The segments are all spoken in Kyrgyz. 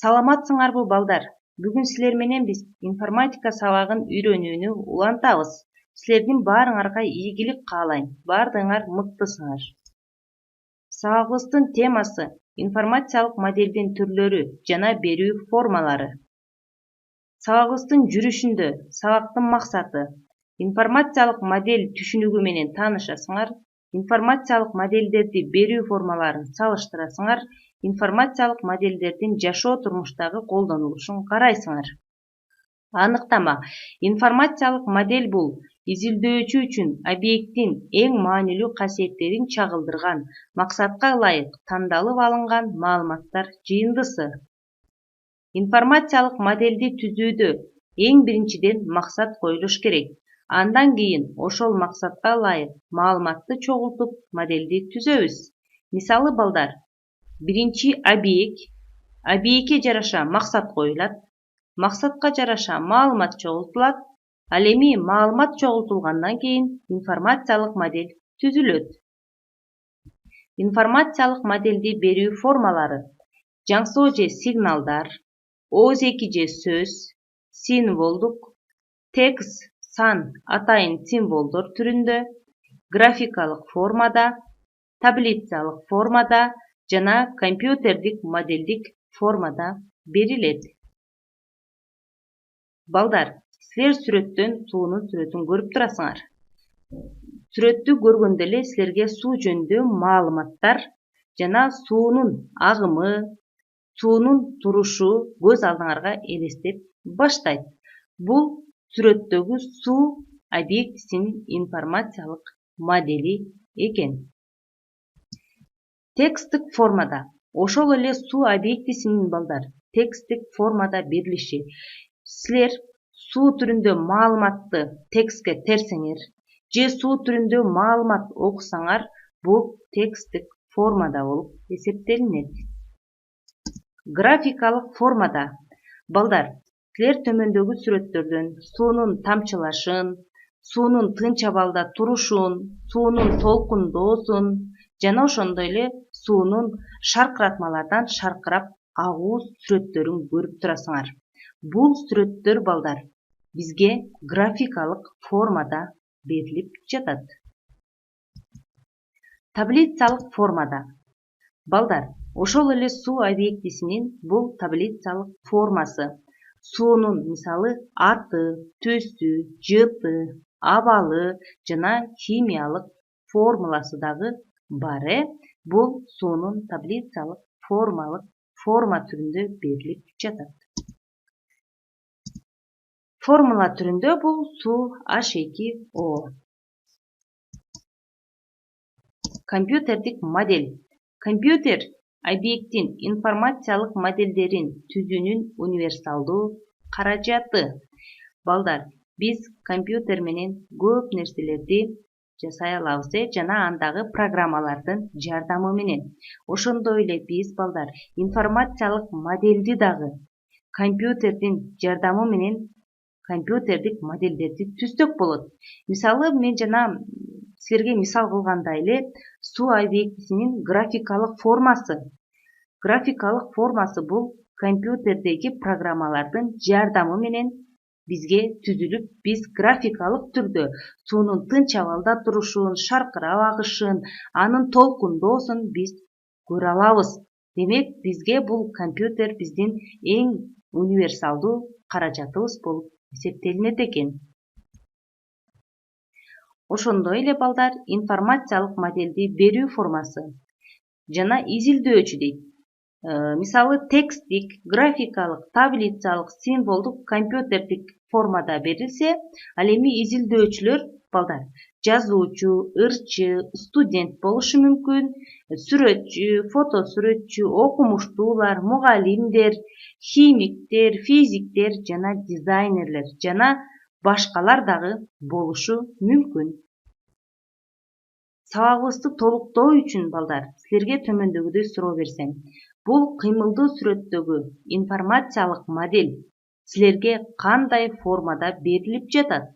Саламатсыңарбы балдар? Бүгүн силер менен биз информатика сабагын үйрөнүүнү улантабыз. Силердин баарыңарга ийгилик каалайм. Баардыгыңар мыктысыңар. Сабагыбыздын темасы информациялык модельдин түрлөрү жана берүү формалары. Сабагыбыздын жүрүшүндө сабактын максаты информациялык модель түшүнүгү менен таанышасыңар, информациялык модельдерди берүү формаларын салыштырасыңар, информациялык модельдердин жашоо турмуштагы колдонулушун карайсыңар. Аныктама: информациялык модель бул изилдөөчү үчүн объекттин эң маанилүү касиеттерин чагылдырган, максатка ылайык тандалып алынган маалыматтар жыйындысы. Информациялык модельди түзүүдө эң биринчиден максат коюлуш керек. Андан кийин ошол максатка ылайык маалыматты чогултуп модельди түзөбүз. Мисалы балдар, биринчи объектке жараша максат коюлат, максатка жараша маалымат чогултулат, ал эми маалымат чогултулгандан кийин информациялык модель түзүлөт. Информациялык модельди берүү формалары: жаңсоо же сигналдар, ооз-эки же сөз, символдук, текст, сан, атайын символдор түрүндө, графикалык формада, таблицалык формада жана компьютердик модельдик формада берилет. Балдар, силер сүрөттөн суунун сүрөтүн көрүп турасыңар. Сүрөттү көргөндө эле силерге суу жөнүндө маалыматтар жана суунун агымы, суунун турушу көз алдыңарга элестеп баштайт. Бул сүрөттөгү суу объектисинин информациялык модели экен. Тексттик формада ошол эле суу объектисинин балдар тексттик формада берилиши. Силер суу түрүндө маалыматты текстке терсеңер же суу түрүндө маалымат окусаңар, бул тексттик формада болуп эсептелинет. Графикалык формада балдар, силер төмөндөгү сүрөттөрдөн суунун тамчылашын, суунун тынч абалда турушун, суунун толкундоосун жана ошондой эле суунун шаркыратмалардан шаркырап агуу сүрөттөрүн көрүп турасыңар. Бул сүрөттөр балдар бизге графикалык формада берилип жатат. Таблицалык формада балдар, ошол эле суу объектисинин бул таблицалык формасы. Суунун мисалы аты, түсү, жыты, абалы жана химиялык формуласы дагы бар. Бул суунун таблицалык форма түрүндө берилип жатат. Формула түрүндө бул суу H2O. Компьютердик модель. Компьютер объекттин информациялык модельдерин түзүүнүн универсалдуу каражаты. Балдар, биз компьютер менен көп нерселерди жасай алабыз жана андагы программалардын жардамы менен. Ошондой эле биз балдар информациялык модельди дагы компьютердин жардамы менен компьютердик модельдерди түзсөк болот. Мисалы, мен жана силерге мисал кылгандай эле суу объектисинин графикалык формасы. Графикалык формасы бул компьютердеги программалардын жардамы менен бизге түзүлүп, биз графикалык түрдө суунун тынч абалда турушун, шаркырап агышын, анын толкундоосун биз көрө алабыз. Демек, бизге бул компьютер биздин эң универсалдуу каражатыбыз болуп эсептелинет экен. Ошондой эле балдар информациялык модельди берүү формасы жана изилдөөчү дейт. Мисалы тексттик, графикалык, таблицалык, символдук, компьютердик формада берилсе, ал эми изилдөөчүлөр балдар жазуучу, ырчы, студент болушу мүмкүн, сүрөтчү, фото сүрөтчү, окумуштуулар, мугалимдер, химиктер, физиктер жана дизайнерлер жана башкалар дагы болушу мүмкүн. Сабагыбызды толуктоо үчүн балдар силерге төмөндөгүдөй суроо берсем, бул кыймылдуу сүрөттөгү информациялык модель силерге кандай формада берилип жатат?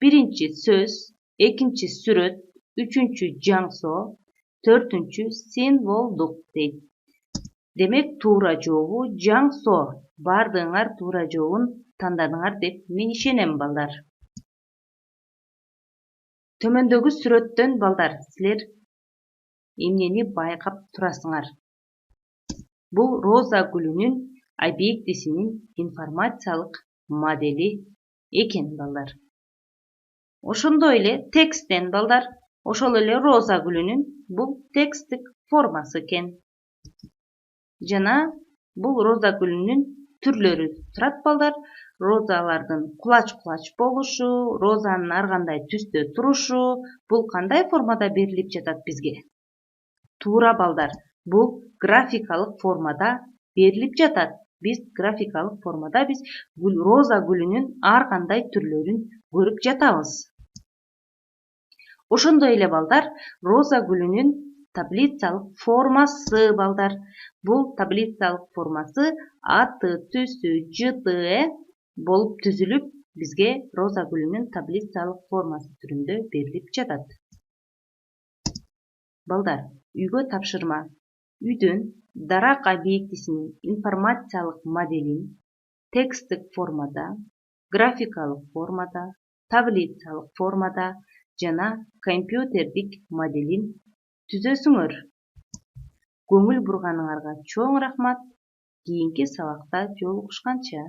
Биринчи сөз, экинчи сүрөт, үчүнчү жаңсоо, төртүнчү символдук дейт. Демек туура жообу жаңсо. Бардыгыңар туура жообун тандадыңар деп мен ишенем балдар. Төмөндөгү сүрөттөн балдар силер эмнени байкап турасыңар? Бул роза гүлүнүн объектисинин информациялык модели экен балдар. Ошондой эле тексттен балдар, ошол эле роза гүлүнүн бул тексттик формасы экен. Жана бул роза гүлүнүн түрлөрү турат балдар. Розалардын кулач болушу, розанын ар кандай түстө турушу, бул кандай формада берилип жатат бизге? Туура балдар, бул графикалык формада берилип жатат. Биз графикалык формада роза гүлүнүн ар кандай түрлөрүн көрүп жатабыз. Ошондой эле балдар, роза гүлүнүн таблицалык формасы балдар. Бул таблицалык формасы аты, түсү, жыты болуп түзүлүп, бизге роза гүлүнүн таблицалык формасы түрүндө берилип жатат. Балдар, үйгө тапшырма. Үйдөн дарак объектисинин информациялык моделин тексттик формада, графикалык формада, таблицалык формада жана компьютердик моделин түзөсүңөр. Көңүл бурганыңарга чоң рахмат. Кийинки сабакта жолугушканча.